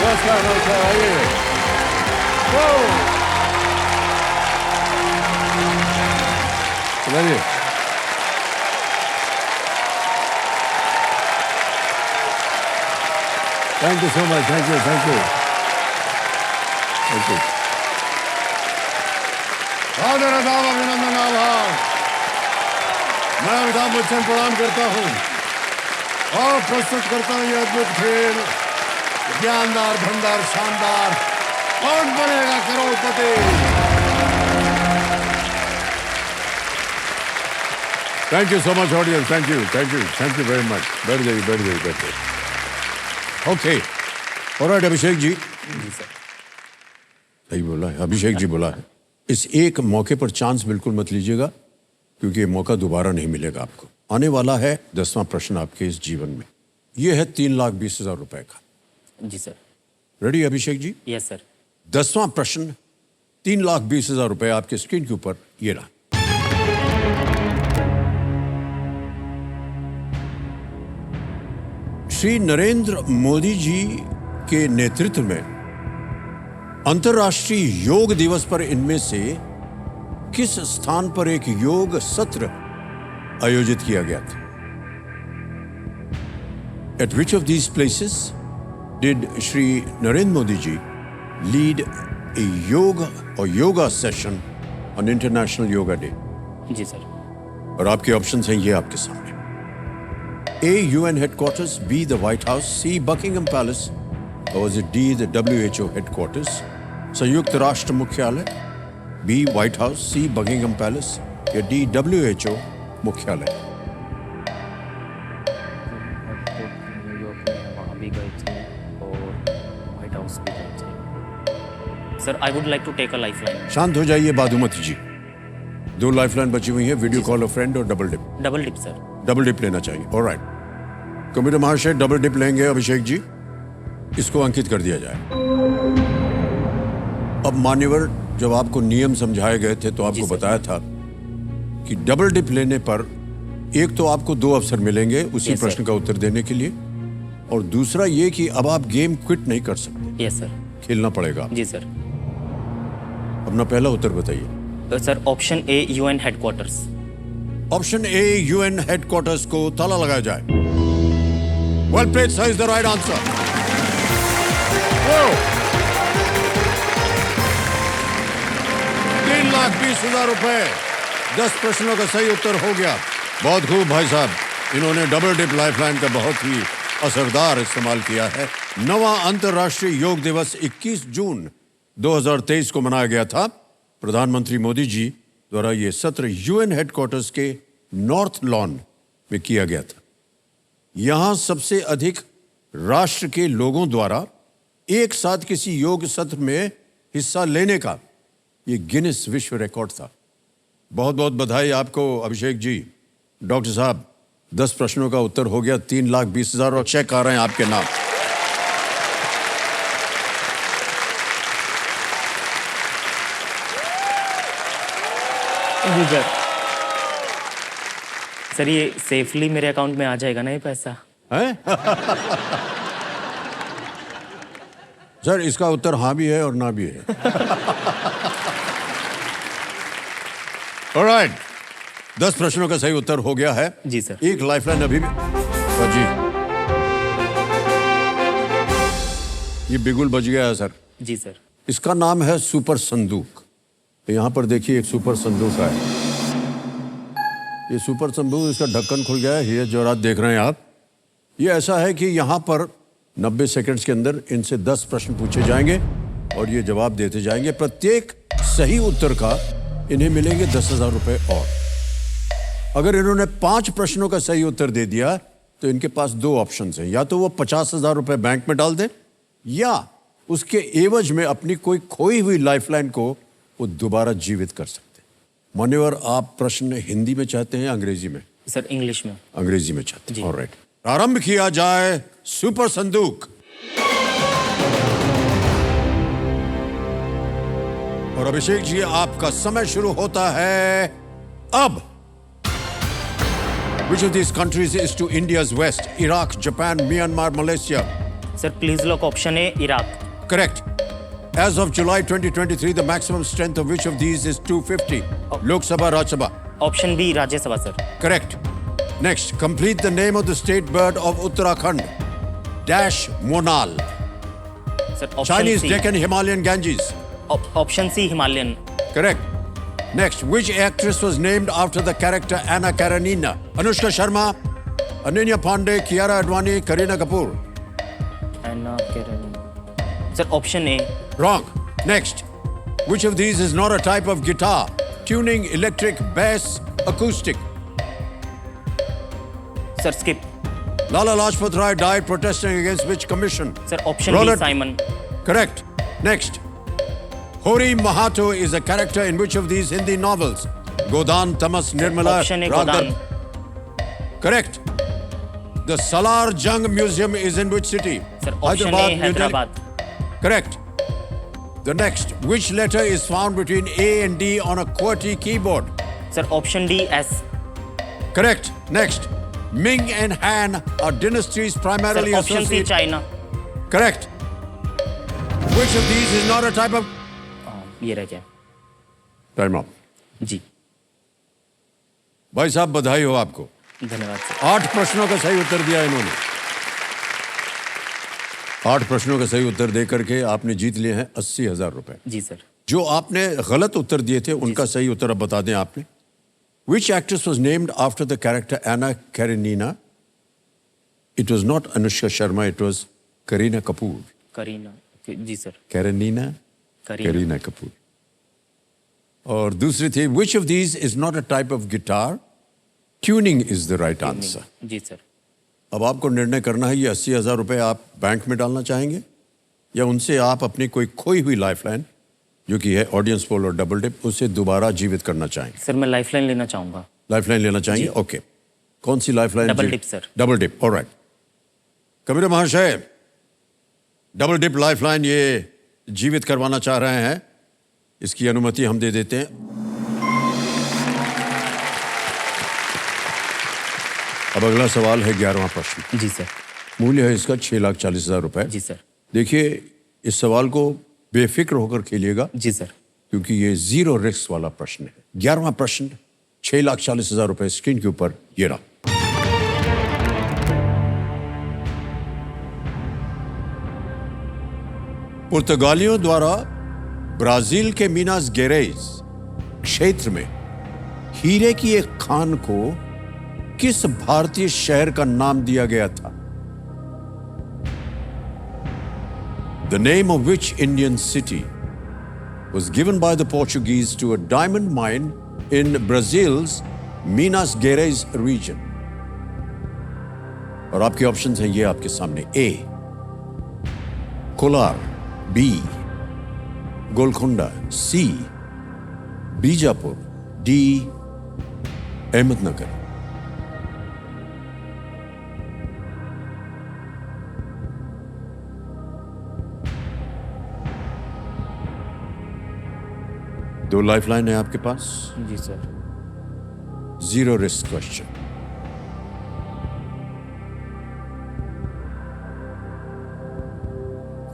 नमस्कार नमस्कार, आइए। चलिए, thank you so much, thank you thank you thank you. आदर आदाब अभिनंदन आभार। मैं अमिताभ बच्चन प्रणाम करता हूँ और प्रस्तुत करता हूँ ये अद्भुत खेल, ज्ञानदार भंडार शानदार, Kaun Banega Crorepati. Thank you so much audience, thank you very much. बैठ जाइए। Okay, alright Abhishek ji. जी सर। सही बोला है, अभिषेक जी बोला है। इस एक मौके पर चांस बिल्कुल मत लीजिएगा, क्योंकि ये मौका दोबारा नहीं मिलेगा आपको। आने वाला है 10वां प्रश्न आपके इस जीवन में। ये है 3,20,000 रुपए का। जी sir. Ready Abhishek ji? Yes sir. 10वां प्रश्न, 3,20,000 रुपए आपके स्क्रीन के ऊपर ये रहा। श्री नरेंद्र मोदी जी के नेतृत्व में अंतर्राष्ट्रीय योग दिवस पर इनमें से किस स्थान पर एक योग सत्र आयोजित किया गया था? At which of these places did Shri Narendra Modi ji lead a yoga session on International Yoga Day? जी सर। और आपके ऑप्शंस हैं ये आपके सामने। A. UN headquarters, B. the White House, C. Buckingham Palace, or was it D. the WHO headquarters? संयुक्त राष्ट्र मुख्यालय, B. White House, C. Buckingham Palace या D. WHO मुख्यालय। न्यूयॉर्क में वहाँ भी गए थे और व्हाइट हाउस भी गए थे। Sir I would like to take a lifeline. शांत हो जाइए बाधुमती जी। 2 लाइफलाइन बची हुई है, वीडियो कॉल अ फ्रेंड और double dip. Double dip sir. Double dip लेना चाहिए। ऑलराइट, कमिटी महाशय डबल डिप लेंगे अभिषेक जी, इसको अंकित कर दिया जाए। अब मान्यवर, जब आपको नियम समझाए गए थे तो आपको बताया था कि डबल डिप लेने पर एक तो आपको 2 अवसर मिलेंगे उसी Yes, प्रश्न sir. का उत्तर देने के लिए, और दूसरा ये कि अब आप गेम क्विट नहीं कर सकते, यस सर। खेलना पड़ेगा। जी सर। अपना पहला उत्तर बताइए। तो sir option A UN headquarters. Option A UN headquarters को ताला लगाया जाए। Well played sir, is the right answer. 3,20,000 रुपए, 10 प्रश्नों का सही उत्तर हो गया। बहुत खूब भाई साहब, इन्होंने डबल डिप लाइफलाइन का बहुत ही असरदार इस्तेमाल किया है। 9वां अंतर्राष्ट्रीय योग दिवस 21 जून 2023 को मनाया गया था। प्रधानमंत्री मोदी जी द्वारा यह सत्र यूएन हेडक्वार्टर्स के नॉर्थ लॉन में किया गया था। यहां सबसे अधिक राष्ट्र के लोगों द्वारा एक साथ किसी योग सत्र में हिस्सा लेने का ये गिनीज विश्व रिकॉर्ड था। बहुत बहुत बधाई आपको अभिषेक जी। डॉक्टर साहब, 10 प्रश्नों का उत्तर हो गया, 3,20,000 और चेक आ रहे हैं आपके नाम। जी सर। सर ये सेफली मेरे अकाउंट में आ जाएगा ना ये पैसा? हैं? सर इसका उत्तर हाँ भी है और ना भी है। ऑलराइट, 10 प्रश्नों का सही उत्तर हो गया है। जी सर। एक लाइफलाइन अभी भी जी, ये बिगुल बज गया है सर। जी सर। इसका नाम है सुपर संदूक। यहां पर देखिए एक सुपर संदूक है। ये सुपर संदूक, इसका ढक्कन खुल गया है। ये जो रात देख रहे हैं आप, ये ऐसा है कि यहां पर 90 सेकंड्स के अंदर इनसे 10 प्रश्न पूछे जाएंगे और ये जवाब देते जाएंगे। प्रत्येक सही उत्तर का इन्हें मिलेंगे 10,000 रुपए। और अगर इन्होंने 5 प्रश्नों का सही उत्तर दे दिया तो इनके पास 2 ऑप्शन हैं। या तो वो 50,000 रुपए बैंक में डाल दें या उसके एवज में अपनी कोई खोई हुई लाइफलाइन को वो दोबारा जीवित कर सकते हैं। मान्यवर, आप प्रश्न हिंदी में चाहते हैं अंग्रेजी में? सर इंग्लिश में। अंग्रेजी में चाहते हैं। ऑलराइट, प्रारंभ किया जाए सुपर संदूक। और अभिषेक जी, आपका समय शुरू होता है अब। Which of these countries is to India's west? Iraq, Japan, Myanmar, Malaysia? Sir please lock option A Iraq. Correct. As of July 2023, the maximum strength of which of these is 250? Lok Sabha, Raj Sabha. Option B Rajya Sabha sir. Correct. Next, complete the name of the state bird of Uttarakhand. Dash Monal. Sir option Chinese C. Deccan Himalayan Ganges. Option C Himalayan. Correct. Next, which actress was named after the character Anna Karenina? Anushka Sharma, Ananya Pandey, Kiara Advani, Kareena Kapoor. And sir option A. Wrong. Next, which of these is not a type of guitar? Tuning, electric, bass, acoustic. Sir skip. Lala Lajpat Rai died protesting against which commission? Sir option B Roland- Simon. Correct. Next, Hori Mahato is a character in which of these Hindi novels? Godan, Tamas, Nirmala, option A Raghav. Godan. Correct. The Salar Jung Museum is in which city? Sir option A New Delhi. Hyderabad. Correct. The next, which letter is found between A and D on a QWERTY keyboard? Sir option D S. Correct. Next, Ming and Han are dynasties sir primarily option C associated. China. Correct. Which of these is not a type of? ये रह गया. Time up. जी भाई साहब बधाई हो आपको. धन्यवाद sir. 8 प्रश्नों का सही उत्तर दिया इन्होंने. 8 प्रश्नों का सही उत्तर दे करके आपने जीत लिए हैं 80,000 रुपए. जी सर. जो आपने गलत उत्तर दिए थे उनका सही उत्तर अब बता दें आपने. Which actress was named after the character Anna Karenina? It was not Anushka Sharma, it was Kareena Kapoor. Kareena. जी sir. Karenina? Kareena. Kareena Kapoor. और दूसरी थी, which of these is not a type of guitar? Tuning is the right answer. जी sir. अब आपको निर्णय करना है, ये 80,000 रुपए आप बैंक में डालना चाहेंगे या उनसे आप अपनी कोई खोई हुई लाइफलाइन जो कि है ऑडियंस पोल और डबल डिप, उसे दोबारा जीवित करना चाहेंगे. सर मैं लाइफलाइन लेना चाहूंगा. लाइफलाइन लेना चाहेंगे? ओके. कौन सी lifeline? Double dip sir. Double dip. Alright. Kabir महाशय, डबल डिप लाइफलाइन ये जीवित करवाना चाह रहे हैं, इसकी अनुमति हम दे देते हैं. अब अगला सवाल है 11वां प्रश्न. जी सर. मूल्य है इसका 6,40,000 रुपए. जी सर. देखिए, इस सवाल को बेफिक्र होकर खेलिएगा जी सर. क्योंकि ये 0 रिस्क वाला प्रश्न है. 11वां प्रश्न, 6,40,000 रुपए स्क्रीन के ऊपर ये रहा. पुर्तगालियों द्वारा ब्राजील के मीनास गेरेज क्षेत्र में हीरे की एक खान को किस भारतीय शहर का नाम दिया गया था? The name of which Indian city was given by the Portuguese to a diamond mine in Brazil's Minas Gerais region? और आपके ऑप्शंस हैं ये आपके सामने. A. Kolar. B. Golconda. C. Bijapur. D. Ahmednagar. दो लाइफलाइन है आपके पास. जी सर. 0 risk question.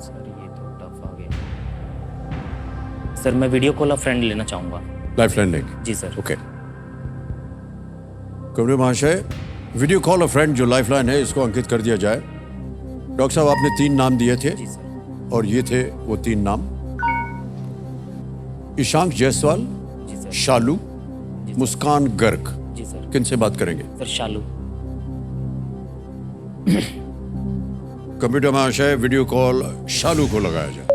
सर ये तो टफ आ गया. सर मैं वीडियो कॉल अ फ्रेंड लेना चाहूंगा. लाइफलाइन लेंगे? जी सर. ओके. कमरे महाशय, वीडियो कॉल अ फ्रेंड जो लाइफलाइन है इसको अंकित कर दिया जाए. डॉक्टर साहब आपने 3 नाम दिए थे जी सर. और ये थे वो 3 नाम. ईशांक जायसवाल, जी सर. शालू, मुस्कान गर्ग. जी सर. किन से बात करेंगे? सर शालू. कंप्यूटर महाशय, वीडियो कॉल शालू को लगाया जाए.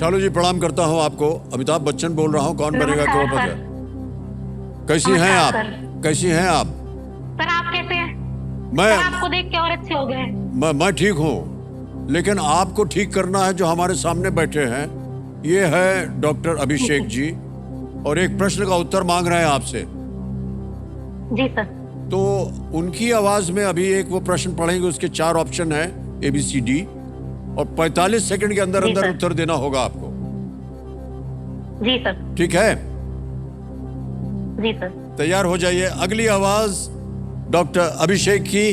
शालू जी प्रणाम करता हूं आपको. अमिताभ बच्चन बोल रहा हूं, कौन बनेगा करोड़पति. कैसी हैं आप? कैसी हैं आप? सर आप कैसे हैं? मैं सर आपको देख के और अच्छे हो गए. मैं ठीक हूं, लेकिन आपको ठीक करना है. जो हमारे सामने बैठे हैं ये है डॉक्टर अभिषेक जी और एक प्रश्न का उत्तर मांग रहे हैं आपसे. जी सर. तो उनकी आवाज में अभी एक वो प्रश्न पढ़ेंगे, उसके 4 ऑप्शन है ABCD और 45 सेकंड के अंदर जी अंदर सर. उत्तर देना होगा आपको. जी सर। ठीक है, जी सर। तैयार हो जाइए। अगली आवाज डॉक्टर अभिषेक की।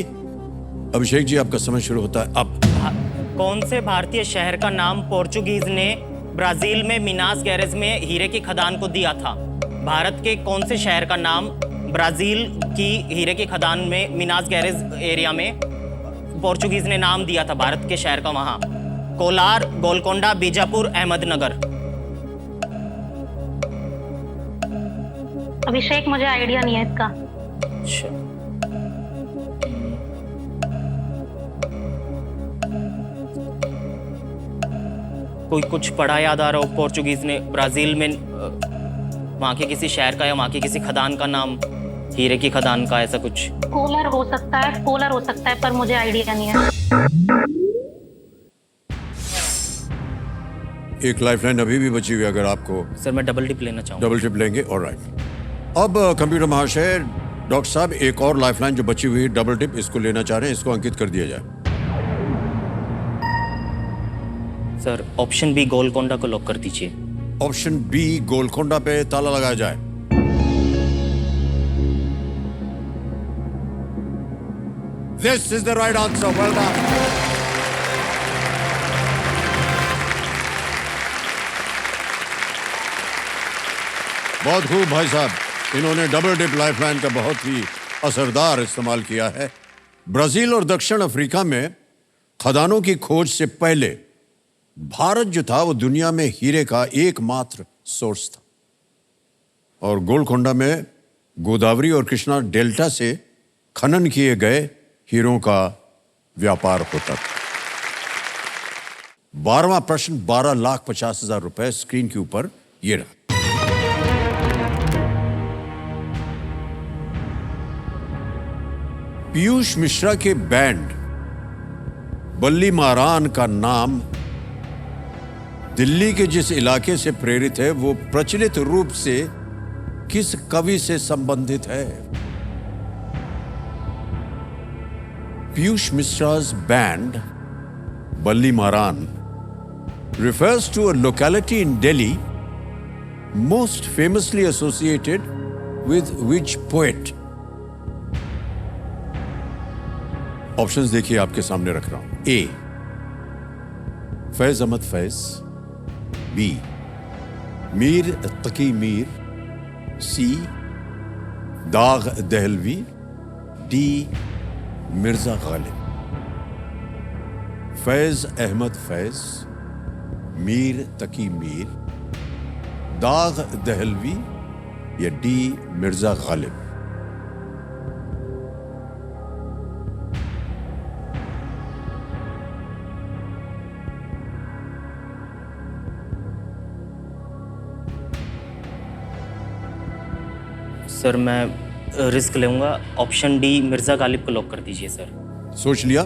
अभिषेक जी, आपका समय शुरू होता है अब। कौन से भारतीय शहर का नाम पोर्चुगीज ने ब्राजील में मिनास गैरेज में हीरे की खदान को दिया था? भारत के कौन से शहर का नाम ब्राजील की हीरे की खदान में मिनास गैरेज एरिया में पोर्चुगीज ने नाम दिया था भारत के शहर का? वहां कोलार, गोलकोंडा, बीजापुर, अहमदनगर। अभिषेक, मुझे आइडिया नहीं है इसका। अच्छा, कोई कुछ पढ़ा याद आ रहा हो? पोर्चुगीज ने ब्राजील में वहां के किसी शहर का या वहां की किसी खदान का नाम, हीरे की खदान का, ऐसा कुछ। कोलर हो सकता है, कोलर हो सकता है, पर मुझे आइडिया नहीं है। एक लाइफलाइन अभी भी बची हुई है, अगर आपको सर मैं डबल टिप लेना चाहूंगा। डबल टिप लेंगे। ऑलराइट, अब कंप्यूटर महाशय, डॉक्टर साहब, एक और लाइफलाइन जो बची हुई है, डबल टिप, इसको लेना चाह रहे हैं, इसको अंकित कर दिया जाए। सर ऑप्शन बी गोलकोंडा को लॉक कर दीजिए। ऑप्शन बी गोलकोंडा पे ताला लगाया जाए। This is the right answer. Well done. बहुत खूब भाई साहब, इन्होंने डबल डिप लाइफलाइन का बहुत ही असरदार इस्तेमाल किया है। ब्राजील और दक्षिण अफ्रीका में खदानों की खोज से पहले भारत जो था वो दुनिया में हीरे का एकमात्र सोर्स था, और गोलकोंडा में गोदावरी और कृष्णा डेल्टा से खनन किए गए हीरों का व्यापार होता था। 12वां प्रश्न, 12,50,000 रुपए स्क्रीन के ऊपर ये रहा। पीयूष मिश्रा के बैंड बल्ली मारान का नाम दिल्ली के जिस इलाके से प्रेरित है वो प्रचलित रूप से किस कवि से संबंधित है? पीयूष मिश्रा's band बल्ली मारान refers to a locality in Delhi most famously associated with which poet? Options देखिए, आपके सामने रख रहा हूं। ए, फैज अहमद फैज। बी, मीर तकी मीर। सी, दाग दहलवी। डी, मिर्जा गालिब। फैज अहमद फैज, मीर तकी मीर, दाग दहलवी या डी मिर्जा गालिब। सर मैं रिस्क लूंगा, ऑप्शन डी मिर्जा गालिब को लॉक कर दीजिए सर। सोच लिया?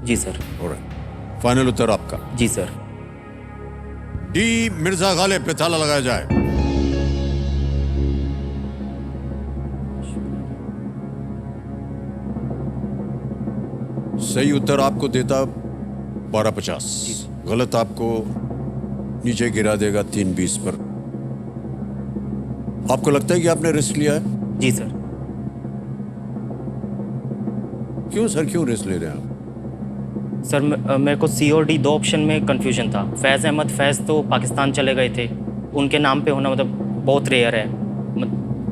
जी सर। ऑलराइट, फाइनल उत्तर आपका? जी सर। डी मिर्जा गालिब पे ताला लगाया जाए। सही उत्तर आपको देता 12,50, गलत आपको नीचे गिरा देगा 3,20 पर। आपको लगता है कि आपने रिस्क लिया है? जी सर। क्यों सर, क्यों रिस्क ले रहे हैं आप? सर मेरे को सी और डी दो ऑप्शन में कंफ्यूजन था। फैज़ अहमद फैज़ तो पाकिस्तान चले गए थे, उनके नाम पे होना मतलब बहुत रेयर है।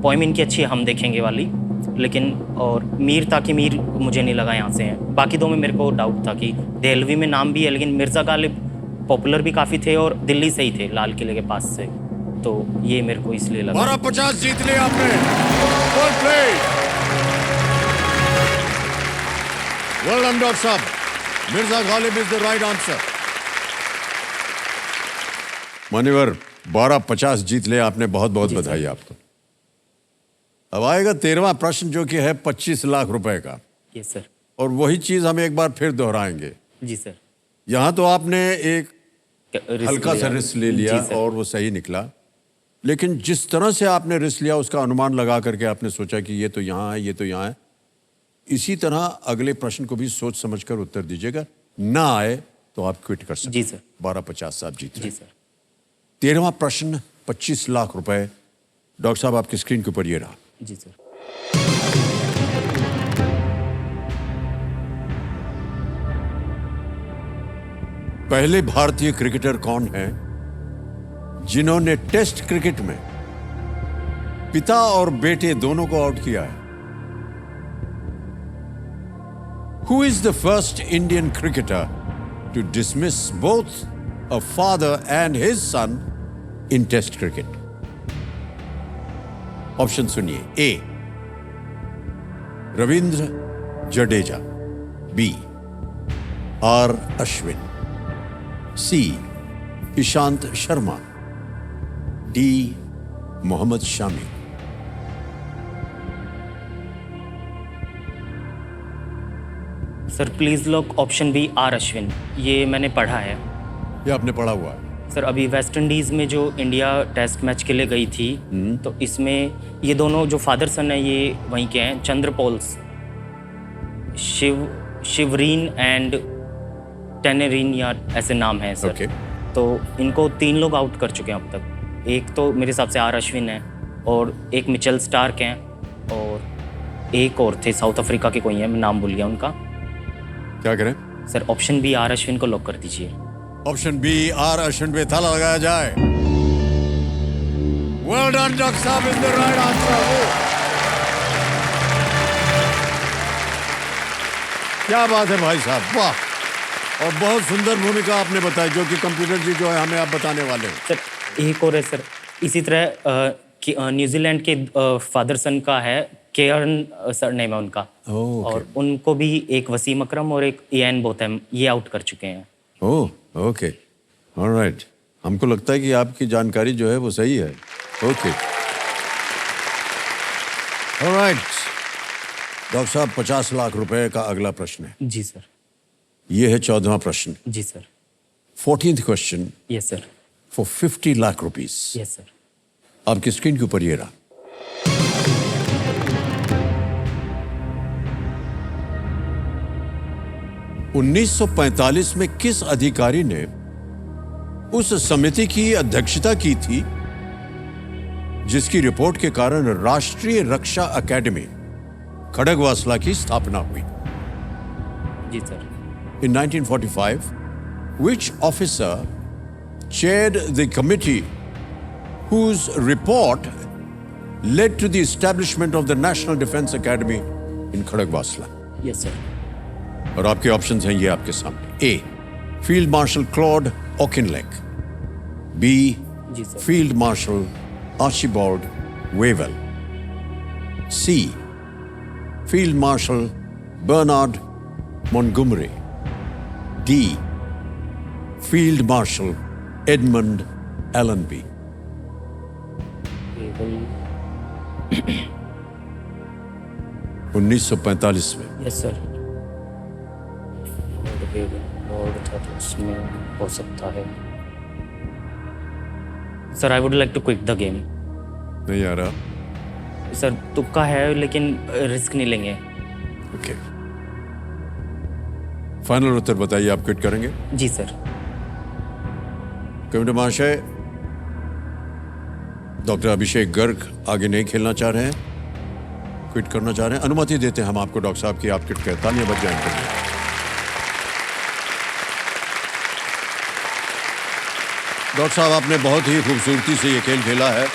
पोइम इनकी अच्छी है, हम देखेंगे वाली, लेकिन और मीर ताकि मीर मुझे नहीं लगा यहाँ से हैं। बाकी दो में मेरे को डाउट था कि देहलवी में नाम भी है, लेकिन मिर्ज़ा गालिब पॉपुलर भी काफ़ी थे और दिल्ली से ही थे, लाल किले के पास से, तो ये मेरे को इसलिए लगा। 12,50 जीत लिया आपने। Well played, well done doctor साहब। Mirza Ghalib is the right answer. मान्यवर, 12,50 जीत लिया आपने, बहुत बहुत बधाई आपको। अब आएगा 13वां प्रश्न, जो कि है 25 लाख रुपए का। Yes sir. और वही चीज हम एक बार फिर दोहराएंगे। जी सर। यहां तो आपने एक रिस्क हल्का सा रिस्क ले लिया जी सर। और वो सही निकला, लेकिन जिस तरह से आपने रिस्क लिया उसका अनुमान लगा करके आपने सोचा कि ये तो यहाँ है, ये तो यहाँ है, इसी तरह अगले प्रश्न को भी सोच समझकर उत्तर दीजिएगा, ना आए तो आप क्विट कर सकते जी सर। 1250 से आप जीत रहे जी सर। 13वां प्रश्न 25 लाख रुपए। डॉक्टर साहब आपकी स्क्रीन के ऊपर ये रहा। जी सर। पहले भारतीय क्रिकेटर कौन हैं जिन्होंने टेस्ट क्रिकेट में पिता और बेटे दोनों को आउट किया है? Who is the first Indian cricketer to dismiss both a father and his son in Test cricket? Option सुनिए। A Ravindra Jadeja, B R Ashwin, C Ishant Sharma, D Mohammed Shami. Sir please lock option B R Ashwin, ये मैंने पढ़ा है। ये आपने पढ़ा हुआ है? सर अभी वेस्ट इंडीज़ में जो इंडिया टेस्ट मैच के लिए गई थी, तो इसमें ये दोनों जो फादर सन है ये वहीं के हैं, चंद्रपोल्स, शिवरीन एंड टेनेरीन या ऐसे नाम है सर। Okay. तो इनको 3 लोग आउट कर चुके हैं अब तक। एक तो मेरे हिसाब से आर अश्विन है, और एक मिचेल स्टार्क हैं, और एक और थे साउथ अफ्रीका के कोई हैं, मैं नाम भूल गया उनका। क्या करें? Sir option B R Ashwin को लॉक कर दीजिए। ऑप्शन बी आर अश्विन पे ताला लगाया जाए। वेल डन डॉक्टर साहब, इज द राइट आंसर। क्या बात है भाई साहब, वाह। और बहुत सुंदर भूमिका आपने बताई, जो कि कंप्यूटर जी जो है हमें आप बताने वाले हैं। सर एक और है सर, इसी तरह न्यूजीलैंड के फादर सन का है, केयरन सर नेम है उनका। ओह, और उनको भी एक वसीम अकरम और एक इयान बोथम, ये आउट कर चुके हैं। ओह, ओके, ऑलराइट। हमको लगता है कि आपकी जानकारी जो है वो सही है। Okay, alright. डॉक्टर साहब 50 लाख रुपए का अगला प्रश्न है। जी सर। ये है 14वां प्रश्न। जी sir. 14th question yes sir. For 50 lakh rupees. Yes sir. आपकी स्क्रीन के ऊपर ये रहा। ...1945 में किस अधिकारी ने उस समिति की अध्यक्षता की थी जिसकी रिपोर्ट के कारण राष्ट्रीय रक्षा अकेडमी खड़गवासला की स्थापना हुई? जी sir. In 1945, which officer chaired the committee whose report led to the establishment of the National Defense Academy in Khadagwasla? Yes sir. और आपके ऑप्शंस हैं ये आपके सामने। A field marshal Claude Auchinleck, B जी sir. Field marshal Archibald Wavell, C field marshal Bernard Montgomery, D field marshal Edmund Allenby. 1945 में। Yes sir. Lord था तो उसमें हो सकता है। Sir I would like to quit the game. नहीं आ रहा? सर तुक्का है लेकिन रिस्क नहीं लेंगे। ओके, फाइनल उत्तर बताइए, आप क्विट करेंगे? जी सर। कमेटी महाशय, डॉक्टर अभिषेक गर्ग आगे नहीं खेलना चाह रहे हैं, क्विट करना चाह रहे हैं। अनुमति देते हैं हम आपको डॉक्टर साहब की, आप क्विट करें। तालियां बज जाएं इनके लिए। डॉक्टर साहब, आपने बहुत ही खूबसूरती से ये खेल खेला है,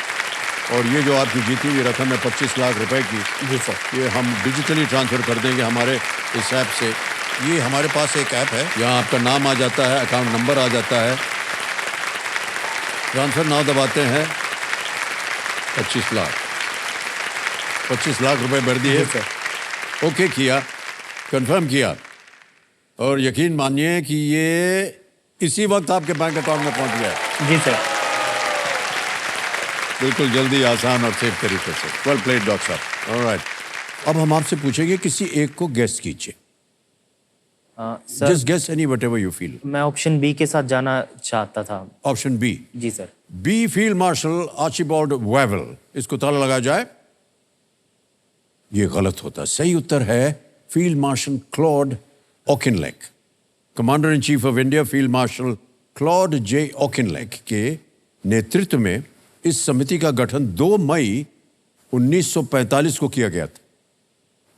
और ये जो आपकी जीती हुई रकम है 25 लाख रुपए की, जी सर, ये हम डिजिटली ट्रांसफर कर देंगे हमारे इस ऐप से। ये हमारे पास एक ऐप है, यहाँ आपका नाम आ जाता है, अकाउंट नंबर आ जाता है, ट्रांसफर नाउ दबाते हैं, 25 लाख रुपए भर दिए, ओके किया, कंफर्म किया, और यकीन मानिए कि ये इसी वक्त आपके बैंक अकाउंट में पहुंच गया है। जी सर। बिल्कुल जल्दी, आसान और सेफ तरीके से। वेल प्लेड डॉक्टर साहब। ऑलराइट, अब हम आपसे पूछेंगे, किसी एक को गेस कीजिए। Sir just guess any whatever you feel. मैं ऑप्शन बी के साथ जाना चाहता था। Option B. जी sir. B field marshal Archibald Wavell. इसको ताला लगाया जाए। ये गलत होता है। सही उत्तर है field marshal Claude Auchinleck. Commander in chief of India field marshal Claude J Auchinleck के नेतृत्व में इस समिति का गठन 2 मई 1945 को किया गया था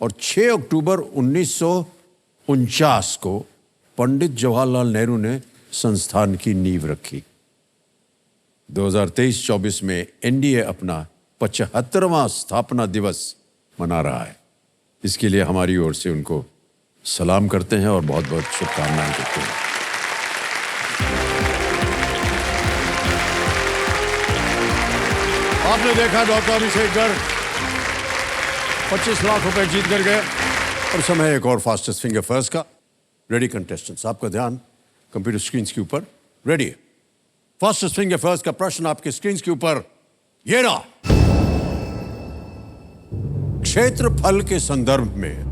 और 6 अक्टूबर 1949 को पंडित जवाहरलाल नेहरू ने संस्थान की नींव रखी। 2023-24 में एनडीए अपना 75वां स्थापना दिवस मना रहा है। इसके लिए हमारी ओर से उनको सलाम करते हैं और बहुत बहुत शुभकामनाएं देते हैं। आपने देखा डॉक्टर अभिषेक गर्ग 25 लाख रुपए जीत कर गए और समय एक और फास्टेस्ट फिंगर फर्स्ट का। रेडी कंटेस्टेंट्स, आपका ध्यान कंप्यूटर स्क्रीन के ऊपर। रेडी, फास्टेस्ट फिंगर फर्स्ट का प्रश्न आपके स्क्रीन के ऊपर ये रहा। क्षेत्रफल के संदर्भ में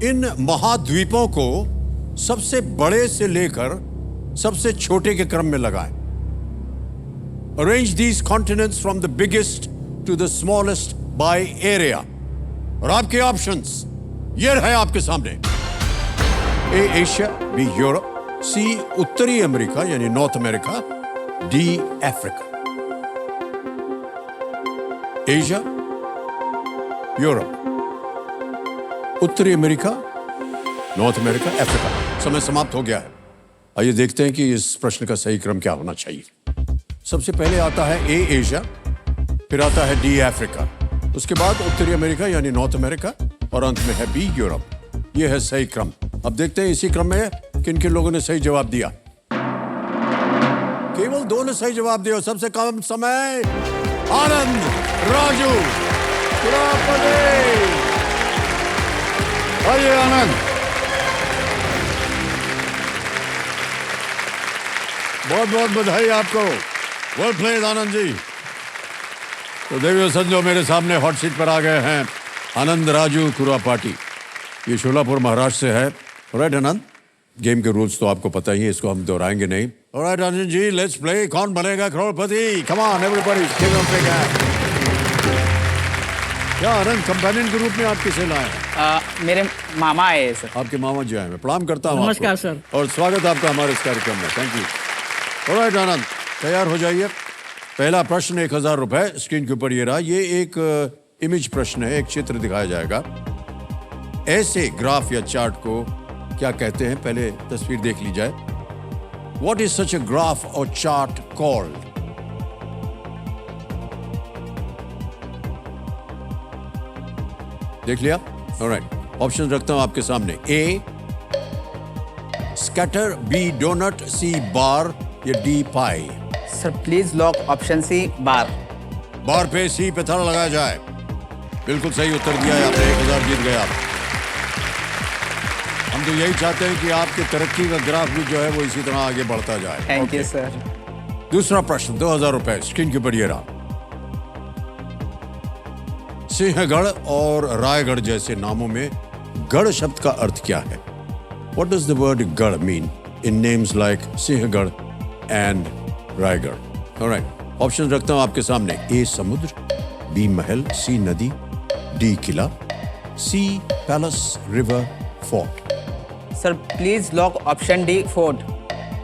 इन महाद्वीपों को सबसे बड़े से लेकर सबसे छोटे के क्रम में लगाएं। Arrange these continents from the biggest to the smallest by area. और आपके ऑप्शंस ये रहे आपके सामने। ए एशिया, बी यूरोप, सी उत्तरी अमेरिका यानी north America, D Africa. Asia, Europe, उत्तरी अमेरिका, नॉर्थ अमेरिका, अफ्रीका। समय समाप्त हो गया है। आइए देखते हैं कि इस प्रश्न का सही क्रम क्या होना चाहिए। सबसे पहले आता है ए एशिया, फिर आता है डी अफ्रीका, उसके बाद उत्तरी अमेरिका यानी नॉर्थ अमेरिका और अंत में है बी यूरोप। यह है सही क्रम। अब देखते हैं इसी क्रम में किन किन लोगों ने सही जवाब दिया। केवल 2 ने सही जवाब दिया। सबसे कम समय आनंद राजू कुरापदे। आइए आनंद, बहुत बहुत बधाई आपको। Well played Anand ji. तो देवियों संजो, मेरे सामने हॉट सीट पर आ गए हैं आनंद राजू कुरापाटी। ये शोलापुर महाराष्ट्र से है। ऑलराइट आनंद, गेम के रूल्स तो आपको पता ही है, इसको हम दोहराएंगे नहीं। Alright Anand ji, let's play. Kaun Banega Crorepati? Come on everybody, क्या आनंद कंपेनियन के रूप में आप किसे लाए हैं? मेरे मामा आए सर। आपके मामा जी आए। मैं प्रणाम करता हूँ। नमस्कार सर। और स्वागत आपका हमारे इस कार्यक्रम में। Thank you. ऑलराइट आनंद, तैयार हो जाइए। पहला प्रश्न 1000 रुपए स्क्रीन के ऊपर ये रहा। ये एक इमेज प्रश्न है, एक चित्र दिखाया जाएगा। ऐसे ग्राफ या चार्ट को क्या कहते हैं? पहले तस्वीर देख ली जाए। What is such a graph और चार्ट कॉल्ड? देख लिया? ऑलराइट, ऑप्शन रखता हूं आपके सामने। A scatter, B donut, C bar या D pie. Sir please lock option C bar. Bar पे सी पे थड़ा लगाया जाए। बिल्कुल सही उत्तर दिया है आपने। 1000 जीत गए आप। हम तो यही चाहते हैं कि आपकी तरक्की का ग्राफ भी जो है वो इसी तरह आगे बढ़ता जाए। Thank you sir. दूसरा प्रश्न 2000 रुपए स्क्रीन के ऊपर ये रहा। सिंहगढ़ और रायगढ़ जैसे नामों में गढ़ शब्द का अर्थ क्या है? What does the word गढ़ mean in names like Sinhagad and Raigarh? Alright, option रखता हूं आपके सामने। ए समुद्र, बी महल, सी नदी, डी किला, C palace, river, fort. Sir please lock option D fort.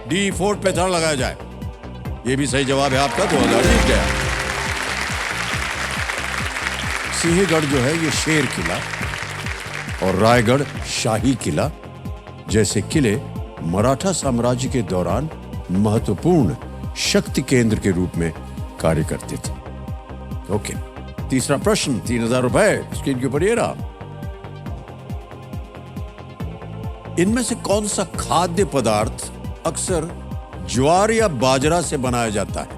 D fort पे थड़ लगाया जाए। ये भी सही जवाब है आपका। 2000 जीत गया। सिंहगढ़ जो है ये शेर किला और रायगढ़ शाही किला जैसे किले मराठा साम्राज्य के दौरान महत्वपूर्ण शक्ति केंद्र के रूप में कार्य करते थे। ओके, तीसरा प्रश्न 3000 रुपए स्क्रीन के ऊपर ये रहा। इनमें से कौन सा खाद्य पदार्थ अक्सर ज्वार या बाजरा से बनाया जाता है?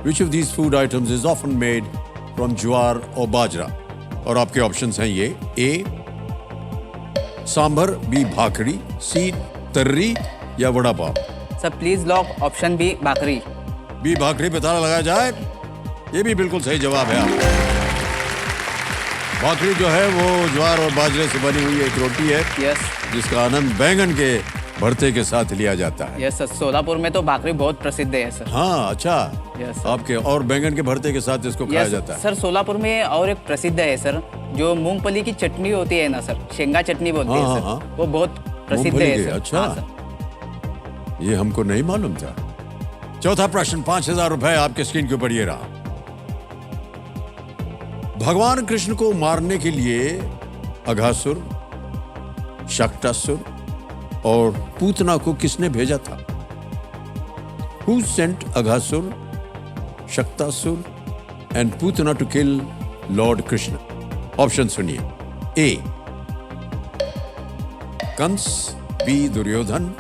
Which of these food items is often made from ज्वार और बाजरा? और आपके ऑप्शंस हैं ये। ए सांभर, बी भाकरी, सी तर्री या vada pav. Sir please lock option B bhakri. B bhakri पे ताला लगाया जाए। ये भी बिल्कुल सही जवाब है आपका। भाकरी जो है वो ज्वार और बाजरे से बनी हुई एक रोटी है यस। जिसका आनंद बैंगन के भरते के साथ लिया जाता है। यस सर, सोलापुर में तो भाकरी बहुत प्रसिद्ध है सर। हाँ अच्छा, Yes, sir. आपके और बैंगन के भरते के साथ इसको खाया यस जाता है। सर, सोलापुर में और एक प्रसिद्ध है सर, जो मूंगफली की चटनी होती है ना सर, शेंगा चटनी बोलते हैं हाँ, सर, हाँ। वो बहुत प्रसिद्ध मूंगफली है की, सर। अच्छा। हाँ, सर। ये हमको नहीं मालूम था। चौथा प्रश्न, 5,000 रुपए आपके स्क्रीन के ऊपर ये रहा। भगवान कृष्ण को मारने के लिए अघासुर, शक्टासुर और पूतना को किसने भेजा था? Who sent Aghasur, Shaktasur and Putana to kill Lord Krishna? Option सुनिए। ए कंस, बी दुर्योधन,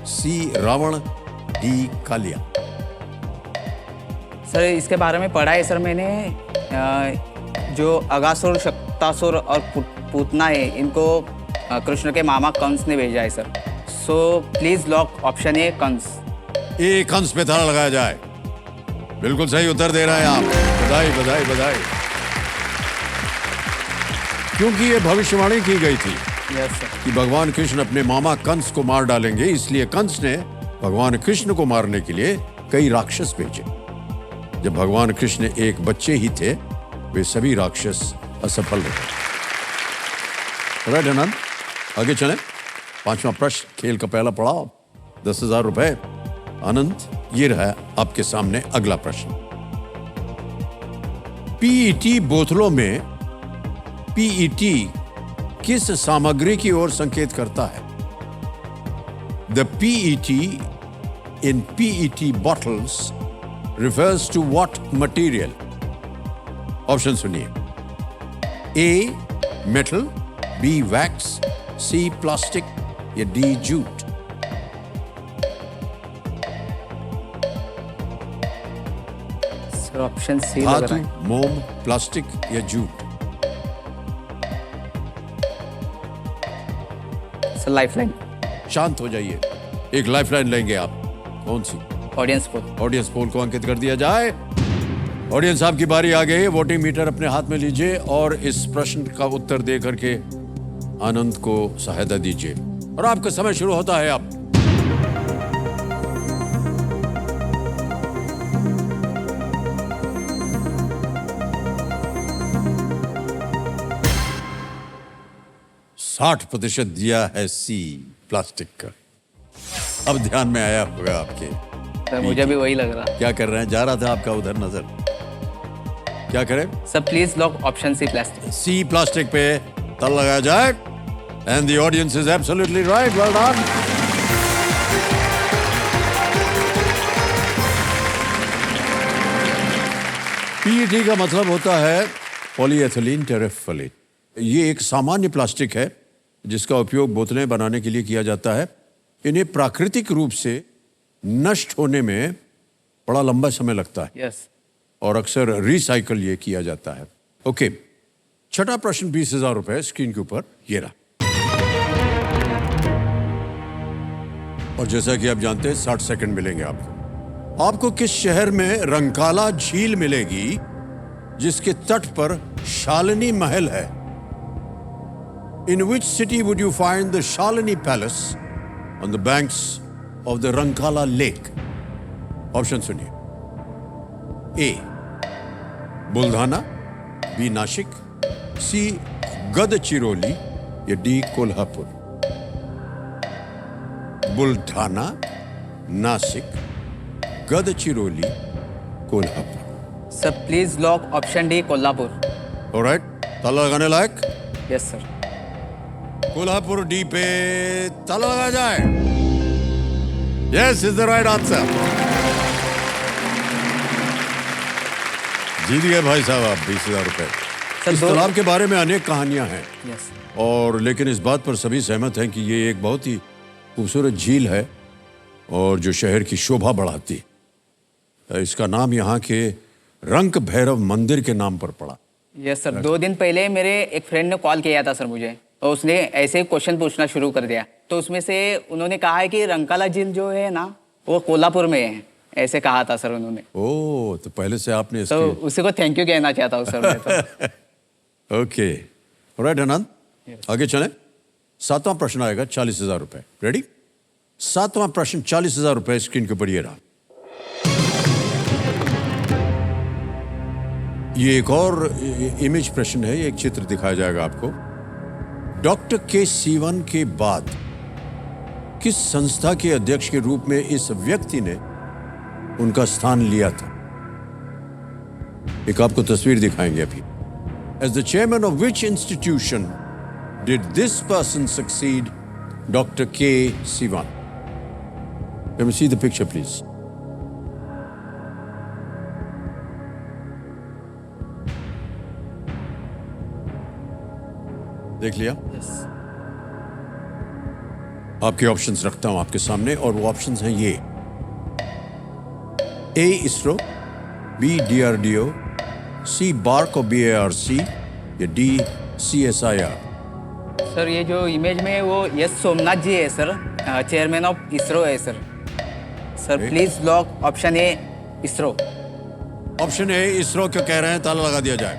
सी रावण, डी कालिया। सर इसके बारे में पढ़ा है सर मैंने, जो अगासुर, शक्तासुर और पूतना है, इनको कृष्ण के मामा कंस ने भेजा है sir. So please lock option A Kans. A Kans पे ताला लगाया जाए। बिल्कुल सही उत्तर दे रहे हैं आप, बधाई बधाई बधाई। क्योंकि ये भविष्यवाणी की गई थी यस सर। कि भगवान कृष्ण अपने मामा कंस को मार डालेंगे, इसलिए कंस ने भगवान कृष्ण को मारने के लिए कई राक्षस भेजे। जब भगवान कृष्ण एक बच्चे ही थे, वे सभी राक्षस असफल रहे। राइट आनंद, आगे चलें। 5वां प्रश्न, खेल का पहला पड़ाव, 10,000 रुपए। आनंद, ये रहा आपके सामने अगला प्रश्न। पीईटी बोतलों में पीईटी किस सामग्री की ओर संकेत करता है? The PET in PET bottles refers to what material? Option सुनिए। A metal, B wax, C plastic या D jute. Sir option C लग धातु, रहा है। मोम, प्लास्टिक या जूट। Sir lifeline. शांत हो जाइए, एक लाइफलाइन लेंगे आप। कौन सी? Audience poll. ऑडियंस पोल को अंकित कर दिया जाए। ऑडियंस, आपकी बारी आ गई है। वोटिंग मीटर अपने हाथ में लीजिए और इस प्रश्न का उत्तर दे करके आनंद को सहायता दीजिए। और आपका समय शुरू होता है अब। साठ % दिया है सी प्लास्टिक का। अब ध्यान में आया होगा आपके। सर मुझे भी वही लग रहा। क्या कर रहे हैं? जा रहा था आपका उधर नजर। क्या करें? Sir please lock option C plastic. C plastic पे ताला लगाया जाए। And the audience is absolutely right. Well done. PET का मतलब होता है पॉलीएथिलीन टेरेफ्थलेट। ये एक सामान्य प्लास्टिक है जिसका उपयोग बोतलें बनाने के लिए किया जाता है। इन्हें प्राकृतिक रूप से नष्ट होने में बड़ा लंबा समय लगता है यस। और अक्सर रिसाइकल ये किया जाता है। ओके, छठा प्रश्न, 20,000 रुपए स्क्रीन के ऊपर ये रहा। और जैसा कि आप जानते हैं 60 सेकंड मिलेंगे आपको। आपको किस शहर में रंकाला झील मिलेगी जिसके तट पर शालिनी महल है? In which city would you find the Shalini palace on the banks of the Rankala lake? Option सुनिए। A Buldhana, B Nashik, C Gadchiroli या D Kolhapur. Buldhana, Nashik, Gadchiroli, Kolhapur. Sir please lock option D Kolhapur. Alright, ताला लगाने लायक? Yes sir. कोल्हापुर डी पे ताला लगा जाए। Yes is the right answer. जीत गए भाई साहब आप 20,000 रुपए। सर, इस दो- तालाब के बारे में अनेक कहानियां हैं यस। और लेकिन इस बात पर सभी सहमत हैं कि ये एक बहुत ही खूबसूरत झील है और जो शहर की शोभा बढ़ाती है। इसका नाम यहाँ के रंक भैरव मंदिर के नाम पर पड़ा। Yes sir. 2 दिन पहले मेरे एक फ्रेंड ने कॉल किया था सर मुझे, और उसने ऐसे ही क्वेश्चन पूछना शुरू कर दिया। तो उसमें से उन्होंने कहा है कि रंकाला झील जो है ना, वो कोल्हापुर में है, ऐसे कहा था सर उन्होंने। ओह, तो पहले से आपने तो उसी को थैंक यू कहना चाहता हूँ सर मैं तो। ओके, राइट आनंद, आगे चलें। 7वां प्रश्न आएगा, 40,000 रुपए। रेडी? 7वां प्रश्न 40,000 रुपए स्क्रीन के ऊपर ये रहा। ये एक और इमेज प्रश्न है, एक चित्र दिखाया जाएगा आपको। डॉक्टर के सीवन के बाद किस संस्था के अध्यक्ष के रूप में इस व्यक्ति ने उनका स्थान लिया था? एक आपको तस्वीर दिखाएंगे अभी। As the chairman of which institution did this person succeed Dr. K. Sivan? Let me see the picture, please. देख लिया? आपके ऑप्शंस रखता हूं आपके सामने, और वो ऑप्शंस हैं ये: A. ISRO, B. DRDO, C. BARC और BARC, या D. CSIR? सर ये जो इमेज में है वो यस सोमनाथ जी है सर, चेयरमैन ऑफ इसरो है sir. Sir please lock option A ISRO. Option A ISRO क्यों कह रहे हैं? ताला लगा दिया जाए।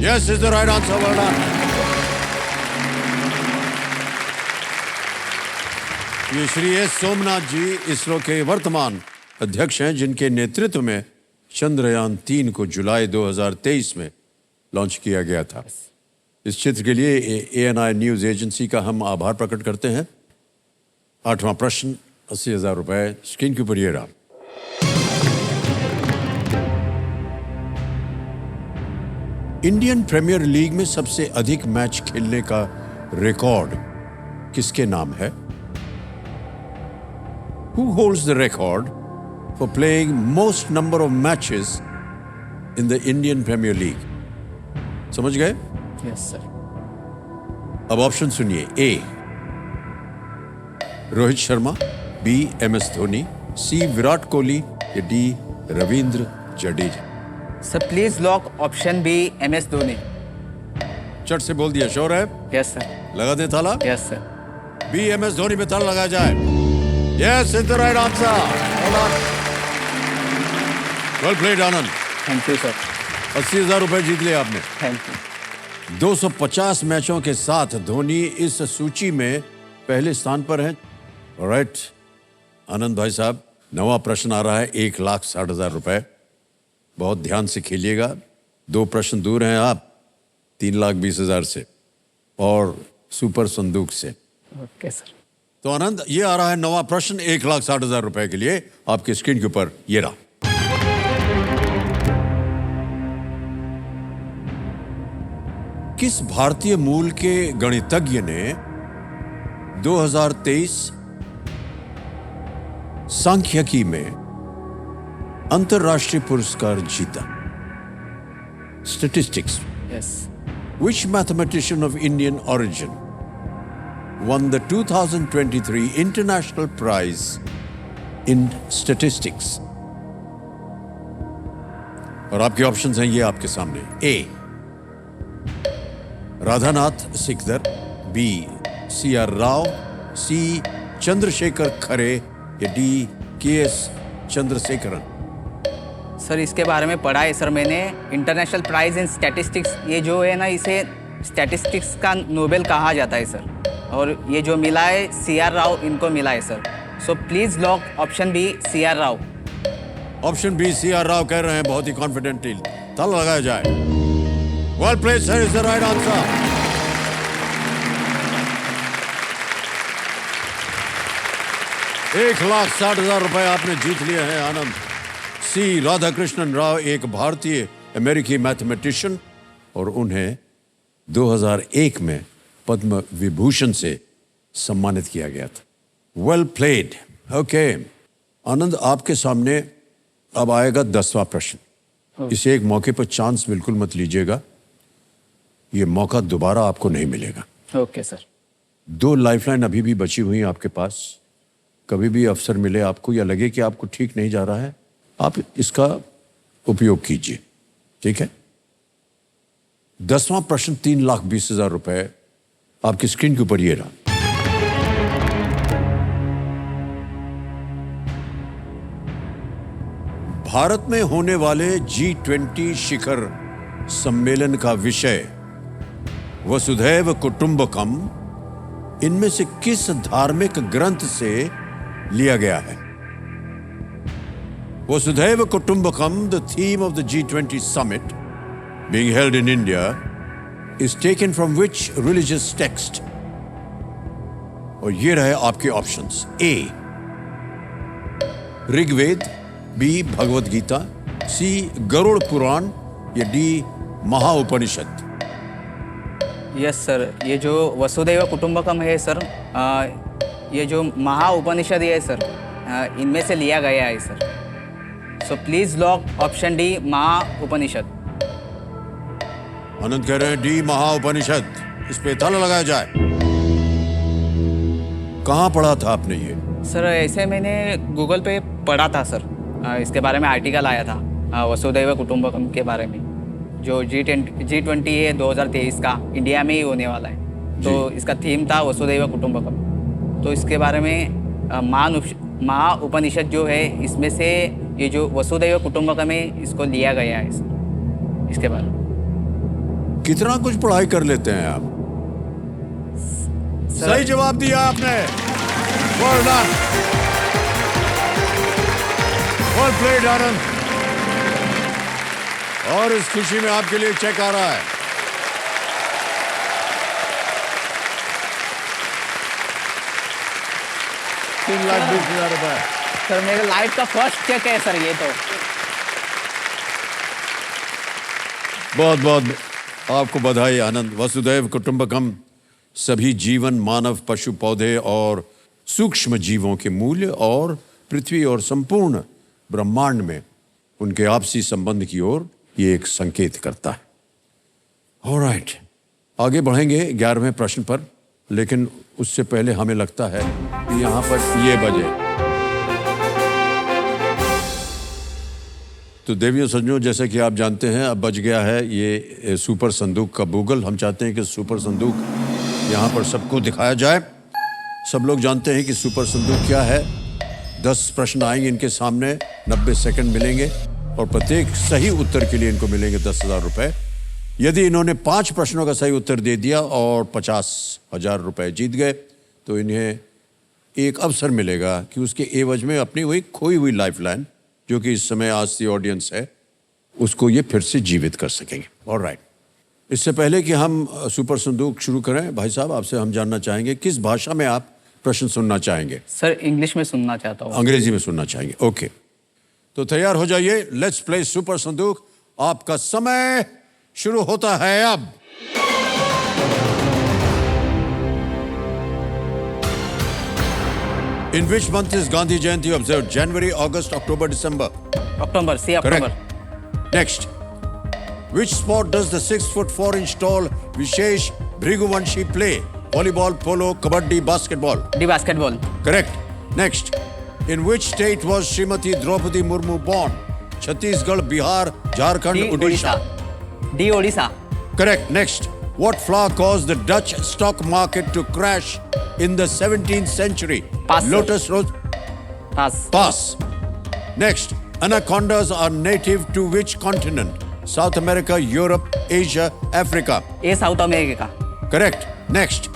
Yes is the right answer. Well done. ये श्री एस सोमनाथ जी इसरो के वर्तमान अध्यक्ष हैं, जिनके नेतृत्व में चंद्रयान 3 को जुलाई 2023 में लॉन्च किया गया था। इस चित्र के लिए ANI न्यूज एजेंसी का हम आभार प्रकट करते हैं। 8वां प्रश्न 80,000 रुपए स्क्रीन के ऊपर ये रहा। इंडियन प्रीमियर लीग में सबसे अधिक मैच खेलने का रिकॉर्ड किसके नाम है? Who holds the record for playing most number of matches in the Indian Premier League? समझ गए? Yes sir. अब ऑप्शन सुनिए। A Rohit Sharma, B MS Dhoni, C Virat Kohli, या D Ravindra Jadeja? Sir please lock option B MS Dhoni. चट से बोल दिया। श्योर है? Yes sir. लगा दे ताला। Yes sir. B MS Dhoni पे ताला लगाया जाए। Yes is the right answer. Well played Anand. Thank you sir. 80,000 रुपए जीत लिए आपने। Thank you. 250 मैचों के साथ धोनी इस सूची में पहले स्थान पर हैं। राइट आनंद भाई साहब, 9वां प्रश्न आ रहा है 1,60,000 रुपए। बहुत ध्यान से खेलिएगा। 2 प्रश्न दूर हैं आप 3,20,000 से और सुपर संदूक से। Okay sir. तो आनंद, ये आ रहा है 9वां प्रश्न 1,60,000 रुपए के लिए। आपके स्क्रीन के ऊपर ये रहा। किस भारतीय मूल के गणितज्ञ ने 2023 सांख्यिकी में अंतरराष्ट्रीय पुरस्कार जीता? Statistics. Yes. Which mathematician of Indian origin won the 2023 International Prize in Statistics? और आपके ऑप्शंस हैं ये आपके सामने। ए राधानाथ सिकदर, बी CR राव, सी चंद्रशेखर खरे, या डी KS चंद्रशेखरन? सर इसके बारे में पढ़ा है सर मैंने। इंटरनेशनल प्राइज इन स्टैटिस्टिक्स, ये जो है ना, इसे स्टैटिस्टिक्स का नोबेल कहा जाता है सर। और ये जो मिला है CR राव, इनको मिला है sir. So please lock option B CR Rao. Option B CR Rao कह रहे हैं, बहुत ही कॉन्फिडेंटली। ताला लगाया जाए। Well played sir, is the right answer. $1,60,000 रुपए आपने जीत लिए हैं आनंद। सी राधाकृष्णन राव एक भारतीय अमेरिकी मैथमेटिशियन, और उन्हें 2001 में पद्म विभूषण से सम्मानित किया गया था। Well played. ओके आनंद, आपके सामने अब आएगा 10वां प्रश्न। इसे एक मौके पर चांस बिल्कुल मत लीजिएगा, ये मौका दोबारा आपको नहीं मिलेगा। Okay sir. 2 लाइफलाइन अभी भी बची हुई हैं आपके पास। कभी भी अवसर मिले आपको या लगे कि आपको ठीक नहीं जा रहा है, आप इसका उपयोग कीजिए, ठीक है? 10वां प्रश्न 3,20,000 रुपए आपकी स्क्रीन के ऊपर ये रहा। भारत में होने वाले G20 शिखर सम्मेलन का विषय वसुधैव कुटुंबकम इनमें से किस धार्मिक ग्रंथ से लिया गया है? वसुधैव कुटुंबकम, the theme of the G20 summit being held in India, is taken from which religious text? और ये रहे आपके ऑप्शंस: ए ऋग्वेद, बी भगवत गीता, सी गरुड़ पुराण, या डी महाउपनिषद। यस सर, ये जो वसुदैव कुटुंबकम है सर, ये जो महाउपनिषद है सर, इनमें से लिया गया है sir. So please lock option D Mahopanishad. Anand कह रहे हैं डी महाउपनिषद। इस पे ताला लगाया जाए। कहाँ पढ़ा था आपने ये? सर ऐसे मैंने गूगल पे पढ़ा था सर, इसके बारे में आर्टिकल आया था वसुदैव कुटुंबकम के बारे में, जो G20 है 2023 का इंडिया में ही होने वाला है। तो इसका थीम था वसुदैव कुटुंबकम। तो इसके बारे में महाउपनिषद जो है, इसमें से ये जो वसुदैव कुटुंबकम है इसको लिया गया है सर, इसके बारे में। कितना कुछ पढ़ाई कर लेते हैं आप। सही जवाब दिया आपने। Well done. Well played, आनंद। और इस खुशी में आपके लिए चेक आ रहा है। 3,20,000 रुपए। सर मेरे लाइफ का फर्स्ट चेक है सर ये तो। बहुत बहुत आपको बधाई आनंद। वसुदैव कुटुंबकम सभी जीवन, मानव, पशु, पौधे और सूक्ष्म जीवों के मूल्य और पृथ्वी और संपूर्ण ब्रह्मांड में उनके आपसी संबंध की ओर ये एक संकेत करता है। ऑलराइट, आगे बढ़ेंगे 11वें प्रश्न पर, लेकिन उससे पहले हमें लगता है कि यहाँ पर ये बजे। तो देवियों सज्जनों, जैसे कि आप जानते हैं, अब बज गया है ये सुपर संदूक का बुगल। हम चाहते हैं कि सुपर संदूक यहाँ पर सबको दिखाया जाए। सब लोग जानते हैं कि सुपर संदूक क्या है। 10 प्रश्न आएंगे इनके सामने, 90 सेकंड मिलेंगे और प्रत्येक सही उत्तर के लिए इनको मिलेंगे 10,000 रुपए। यदि इन्होंने 5 प्रश्नों का सही उत्तर दे दिया और 50,000 रुपए जीत गए, तो इन्हें एक अवसर मिलेगा कि उसके एवज में अपनी वही खोई हुई लाइफलाइन, जो कि इस समय आज की ऑडियंस है, उसको ये फिर से जीवित कर सकेंगे। ऑलराइट, इससे पहले कि हम सुपर संदूक शुरू करें, भाई साहब आपसे हम जानना चाहेंगे किस भाषा में आप प्रश्न सुनना चाहेंगे? सर इंग्लिश में सुनना चाहता हूँ। अंग्रेजी में सुनना चाहेंगे? ओके, तो तैयार हो जाइए। लेट्स प्ले सुपर संदूक। आपका समय शुरू होता है अब। In which month is Gandhi Jayanti observed? January, August, October, December? October, C October. Correct. Next. Which sport does the 6'4" tall Vishesh Bhriguvanshi play? Volleyball, polo, kabaddi, basketball? D basketball. Correct. Next. In which state was Srimati Draupadi Murmu born? Chhattisgarh, Bihar, Jharkhand, D Odisha? Orissa. D Orissa. Correct. Next. What flower caused the Dutch stock market to crash in the 17th century? Pass, sir. Lotus rose. Pass. Pass. Next. Anacondas are native to which continent? South America, Europe, Asia, Africa? ये south America. Correct. Next.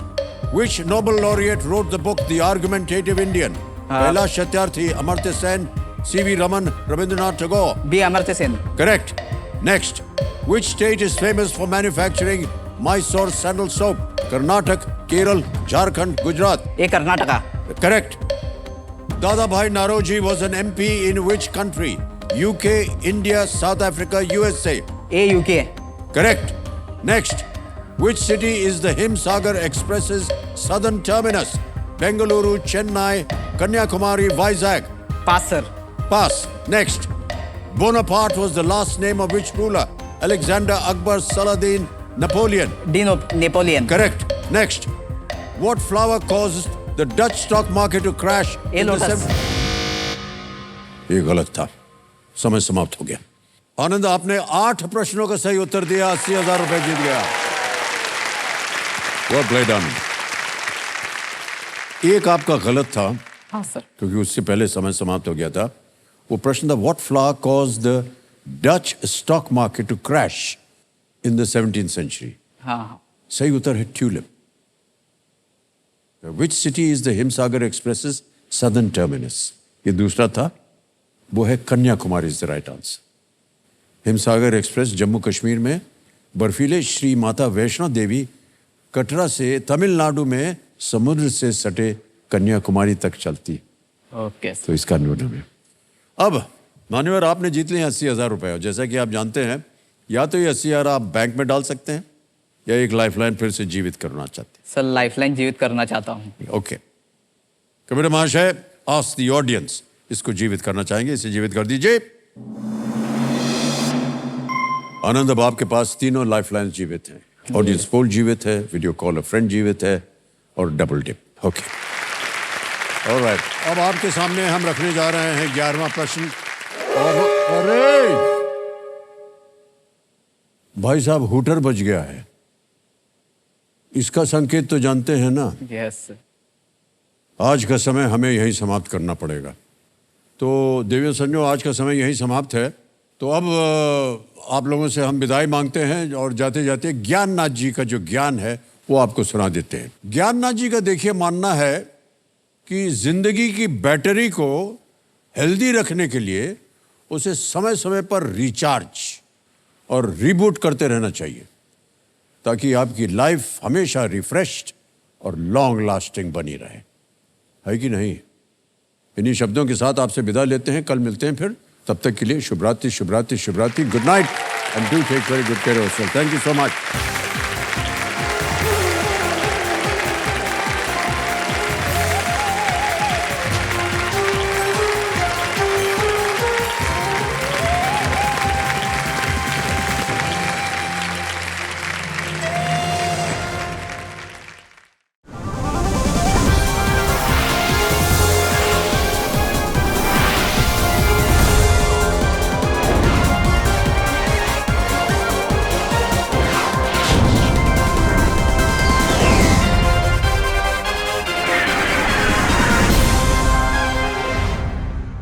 Which Nobel laureate wrote the book The Argumentative Indian? Kailash Satyarthi, Amartya Sen, C.V. Raman, Rabindranath Tagore? B Amartya Sen. Correct. Next. Which state is famous for manufacturing Mysore sandal soap? Karnataka, Kerala, Jharkhand, Gujarat? ये Karnataka. Correct. Dadabhai Naoroji was an MP in which country? UK, India, South Africa, USA? ये UK. Correct. Next. Which city is the Himsagar Express's southern terminus? Bengaluru, Chennai, Kanyakumari, Vizag? Pass sir. Pass. Next. Bonaparte was the last name of which ruler? Alexander, Akbar, Saladin, Napoleon? D Napoleon. Correct. Next. What flower caused the Dutch stock market to crash? ये in the lotus. ये गलत था। समय समाप्त हो गया। आनंद, आपने 8 प्रश्नों का सही उत्तर दिया, 80,000 रुपए जीत गया। Well played, आनंद। एक आपका गलत था, हाँ सर। क्योंकि उससे पहले समय समाप्त हो गया था। वो प्रश्न था what flower caused the Dutch stock market to crash in the 17th century? हाँ हाँ। सही उत्तर है tulip. Which city is the Himsagar express southern terminus? ये दूसरा था, वो है Kanyakumari is the right answer. Himsagar express Jammu Kashmir में बर्फीले श्री माता वैष्णो देवी कटरा से तमिलनाडु में समुद्र से सटे कन्याकुमारी तक चलती है। ओके तो इसका नोट है। अब मान्यवर आपने जीत लिए 80,000 रुपए। और जैसा कि आप जानते हैं, या तो ये 80,000 आप बैंक में डाल सकते हैं या एक लाइफलाइन फिर से जीवित करना चाहते सर लाइफलाइन जीवित करना चाहता हूँ। हैं। ओके, कबीर महाशय, आस्क द ऑडियंस, इसको जीवित करना चाहेंगे, इसे जीवित कर दीजिए। आनंद, अब आपके पास तीनों लाइफलाइन जीवित हैं। ऑडियंस पोल जीवित है, वीडियो कॉल अ फ्रेंड जीवित है और डबल डिप। ओके, ऑलराइट, अब आपके सामने हम रखने जा रहे हैं 11वां प्रश्न। अरे भाई साहब, हूटर बज गया है। इसका संकेत तो जानते हैं ना? Yes sir. आज का समय हमें यहीं समाप्त करना पड़ेगा। तो देवियों संजो, आज का समय यहीं समाप्त है। तो अब आप लोगों से हम विदाई मांगते हैं और जाते जाते ज्ञाननाथ जी का जो ज्ञान है वो आपको सुना देते हैं। ज्ञाननाथ जी का देखिए मानना है कि जिंदगी की बैटरी को हेल्दी रखने के लिए उसे समय समय पर रिचार्ज और रिबूट करते रहना चाहिए, ताकि आपकी लाइफ हमेशा रिफ्रेश्ड और लॉन्ग लास्टिंग बनी रहे, है कि नहीं? इन्हीं शब्दों के साथ आपसे विदा लेते हैं। कल मिलते हैं फिर, तब तक के लिए शुभ रात्रि, शुभ रात्रि, शुभ रात्रि। Good night and do take very good care of yourself. Thank you so much.